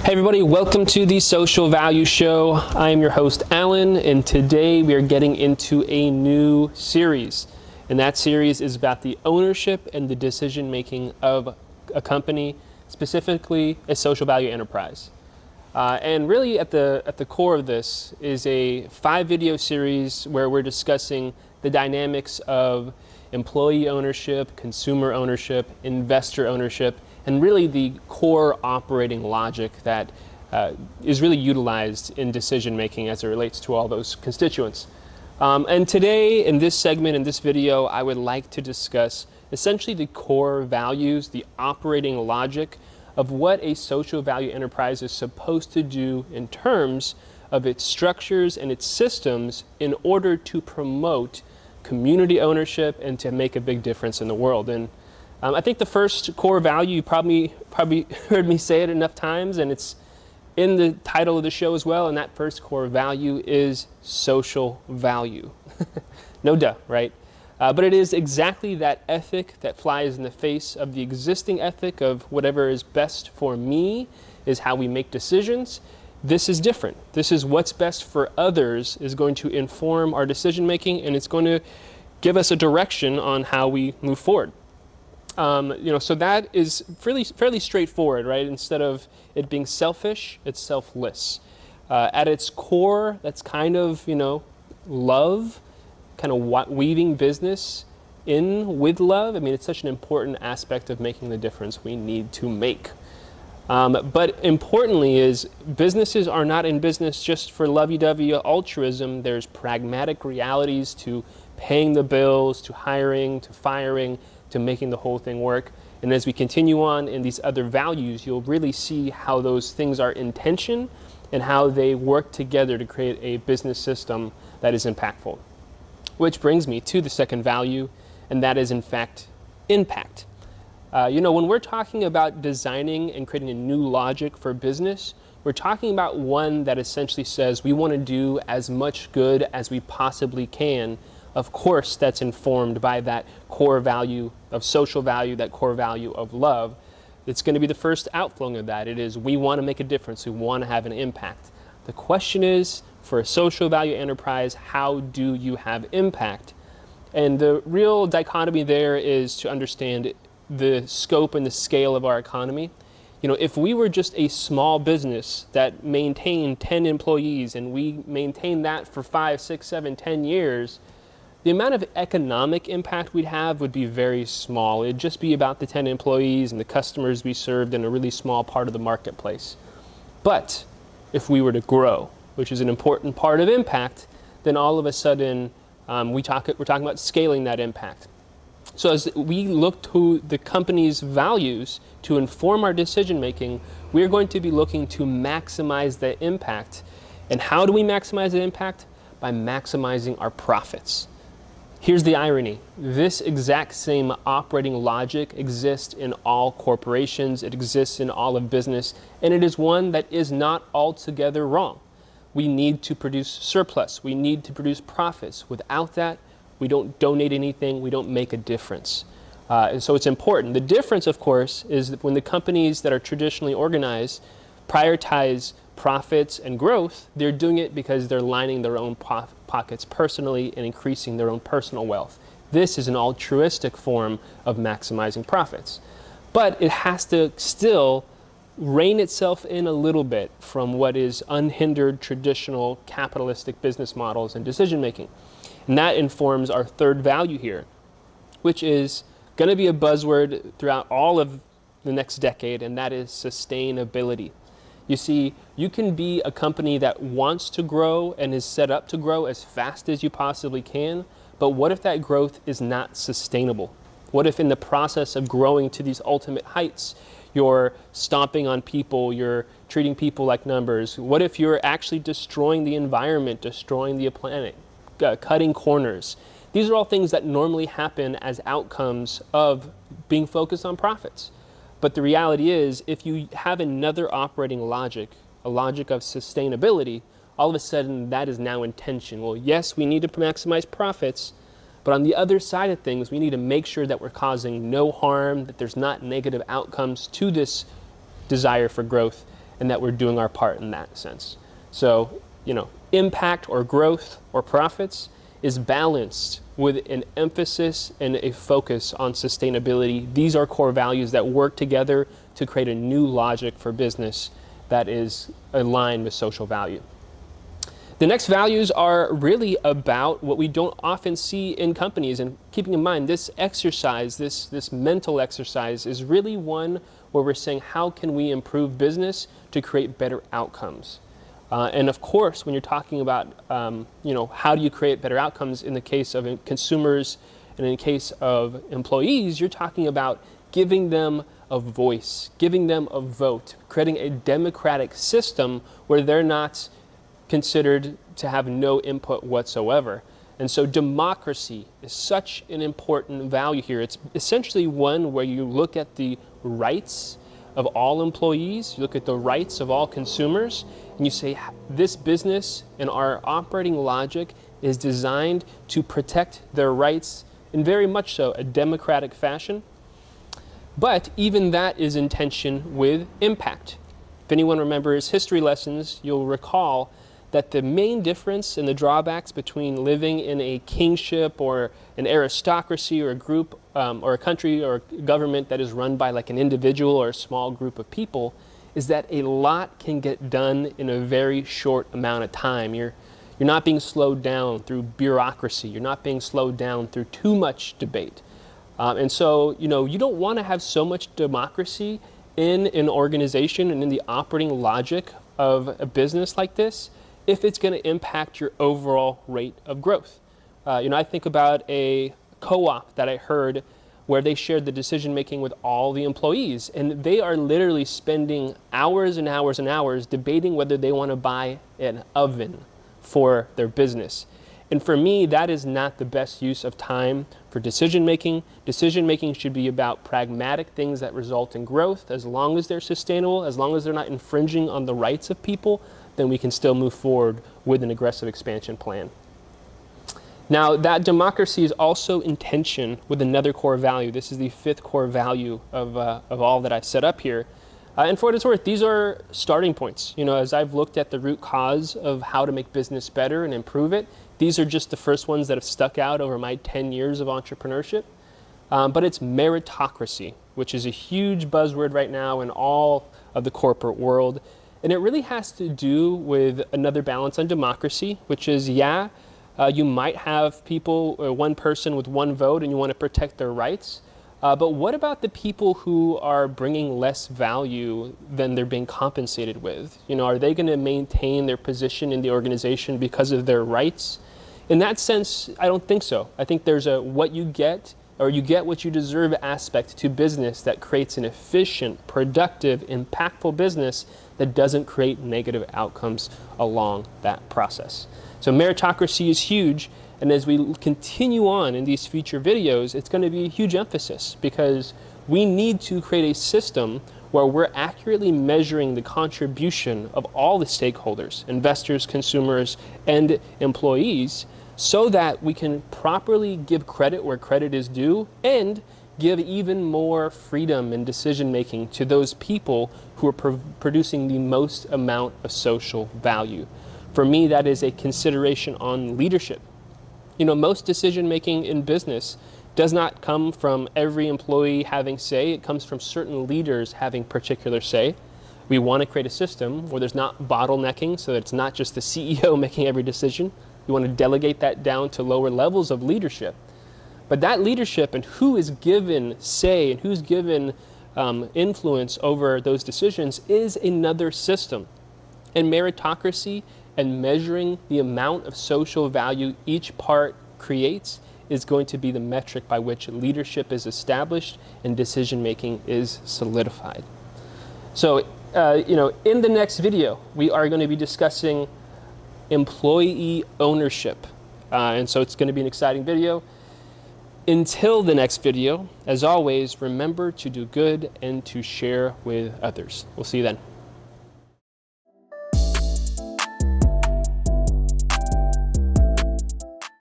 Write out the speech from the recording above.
Hey everybody, welcome to the Social Value Show. I am your host, Alan, and today we are getting into a new series. And that series is about the ownership and the decision making of a company, specifically a social value enterprise. And really at the core of this is a 5-video series where we're discussing the dynamics of employee ownership, consumer ownership, investor ownership, and really the core operating logic that is really utilized in decision making as it relates to all those constituents. And today, in this segment, in this video, I would like to discuss essentially the core values, the operating logic of what a social value enterprise is supposed to do in terms of its structures and its systems in order to promote community ownership and to make a big difference in the world. And I think the first core value, you probably heard me say it enough times, and it's in the title of the show as well, and that first core value is social value. No duh, right? But it is exactly that ethic that flies in the face of the existing ethic of whatever is best for me is how we make decisions. This is different. This is what's best for others is going to inform our decision making, and it's going to give us a direction on how we move forward. So that is fairly straightforward, right? Instead of it being selfish, it's selfless. At its core, that's kind of, love, kind of weaving business in with love. I mean, it's such an important aspect of making the difference we need to make. But importantly is businesses are not in business just for lovey-dovey altruism. There's pragmatic realities to paying the bills, to hiring, to firing, to making the whole thing work. And as we continue on in these other values, you'll really see how those things are in tension and how they work together to create a business system that is impactful. Which brings me to the second value, and that is in fact impact. When we're talking about designing and creating a new logic for business, we're talking about one that essentially says we want to do as much good as we possibly can. Of course, that's informed by that core value of social value, that core value of love. It's going to be the first outflowing of that. It is we want to make a difference. We want to have an impact. The question is, for a social value enterprise, how do you have impact? And the real dichotomy there is to understand the scope and the scale of our economy. If we were just a small business that maintained 10 employees and we maintained that for 5, 6, 7, 10 years, the amount of economic impact we'd have would be very small. It'd just be about the 10 employees and the customers we served in a really small part of the marketplace. But if we were to grow, which is an important part of impact, then all of a sudden we're talking about scaling that impact. So as we look to the company's values to inform our decision making, we're going to be looking to maximize the impact. And how do we maximize the impact? By maximizing our profits. Here's the irony. This exact same operating logic exists in all corporations. It exists in all of business, and it is one that is not altogether wrong. We need to produce surplus. We need to produce profits. Without that, we don't donate anything. We don't make a difference. And so it's important. The difference, of course, is that when the companies that are traditionally organized prioritize profits and growth, they're doing it because they're lining their own pockets personally and increasing their own personal wealth. This is an altruistic form of maximizing profits. But it has to still rein itself in a little bit from what is unhindered traditional capitalistic business models and decision making. And that informs our third value here, which is going to be a buzzword throughout all of the next decade, and that is sustainability. You see, you can be a company that wants to grow and is set up to grow as fast as you possibly can, but what if that growth is not sustainable? What if in the process of growing to these ultimate heights, you're stomping on people, you're treating people like numbers? What if you're actually destroying the environment, destroying the planet, cutting corners? These are all things that normally happen as outcomes of being focused on profits. But the reality is, if you have another operating logic, a logic of sustainability, all of a sudden that is now in tension. Well, yes, we need to maximize profits, but on the other side of things, we need to make sure that we're causing no harm, that there's not negative outcomes to this desire for growth. and that we're doing our part in that sense. So, impact or growth or profits is balanced with an emphasis and a focus on sustainability. These are core values that work together to create a new logic for business that is aligned with social value. The next values are really about what we don't often see in companies, and keeping in mind this exercise, this mental exercise is really one where we're saying how can we improve business to create better outcomes. And of course, when you're talking about how do you create better outcomes in the case of consumers and in the case of employees, you're talking about giving them a voice, giving them a vote, creating a democratic system where they're not considered to have no input whatsoever. And so democracy is such an important value here. It's essentially one where you look at the rights of all employees, you look at the rights of all consumers, and you say this business and our operating logic is designed to protect their rights in very much so a democratic fashion. But even that is in tension with impact. If anyone remembers history lessons, you'll recall that the main difference and the drawbacks between living in a kingship or an aristocracy or a group or a country or a government that is run by like an individual or a small group of people is that a lot can get done in a very short amount of time. You're not being slowed down through bureaucracy. You're not being slowed down through too much debate. And so, you don't want to have so much democracy in an organization and in the operating logic of a business like this if it's going to impact your overall rate of growth. I think about a co-op that I heard where they shared the decision making with all the employees, and they are literally spending hours and hours and hours debating whether they want to buy an oven for their business. And for me, that is not the best use of time for decision making. Decision making should be about pragmatic things that result in growth. As long as they're sustainable, as long as they're not infringing on the rights of people, then we can still move forward with an aggressive expansion plan. Now, that democracy is also in tension with another core value. This is the fifth core value of all that I've set up here. And for what it's worth, these are starting points. As I've looked at the root cause of how to make business better and improve it, these are just the first ones that have stuck out over my 10 years of entrepreneurship. But it's meritocracy, which is a huge buzzword right now in all of the corporate world. And it really has to do with another balance on democracy, which is, you might have people, one person with one vote, and you want to protect their rights. But what about the people who are bringing less value than they're being compensated with? Are they going to maintain their position in the organization because of their rights? In that sense, I don't think so. I think there's a what you get, or you get what you deserve aspect to business that creates an efficient, productive, impactful business that doesn't create negative outcomes along that process. So meritocracy is huge, and as we continue on in these future videos, it's going to be a huge emphasis because we need to create a system where we're accurately measuring the contribution of all the stakeholders, investors, consumers, and employees, so that we can properly give credit where credit is due and give even more freedom in decision making to those people who are producing the most amount of social value. For me, that is a consideration on leadership. Most decision making in business does not come from every employee having say. It comes from certain leaders having particular say. We want to create a system where there's not bottlenecking, so that it's not just the CEO making every decision. We want to delegate that down to lower levels of leadership. But that leadership and who is given say and who's given influence over those decisions is another system. And meritocracy and measuring the amount of social value each part creates is going to be the metric by which leadership is established and decision making is solidified. So, in the next video, we are going to be discussing employee ownership. And so it's going to be an exciting video. Until the next video, as always, remember to do good and to share with others. We'll see you then.